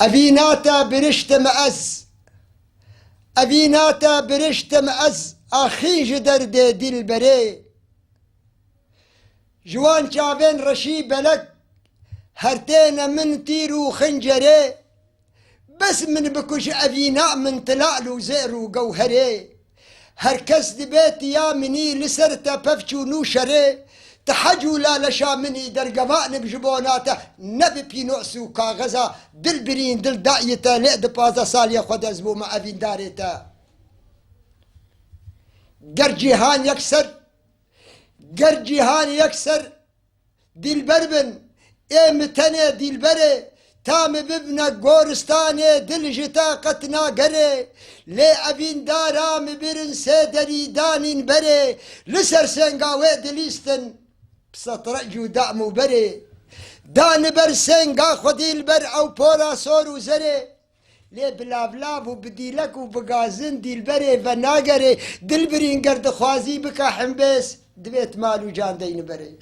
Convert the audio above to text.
أبيناتا برشتم أز أبيناتا برشتم أز أخي جدرد دل بري جوان شعبين رشي بلك هرتين من تيرو خنجري بس من بكش أبينا من طلعلو زئرو جوهري هركز دبيت يا مني لسرتا بفشو نوشري تحجو لا لشا مني درقبان بجبوناته نبي بينوسو كاغزا دل برين دل دايتا لقد بازا ساليا خد ازبو مع أبين داريتا قرجيهان يكسر قرجيهان يكسر دل بربن متنه دل بري تام ببنا قورستاني دل جتا قتنا قري لي أبين دارام برن سيدري دانين بري لسر سنقاوي دليستن بسطرجو دعمو بري دان بر سنقا خدي البر أو بورا صورو زري لي بلابلاب وبديلك وبقازن دي البري فناقري دل برين قرد خوازي بكا حنبس دبيت مالو جان دين بري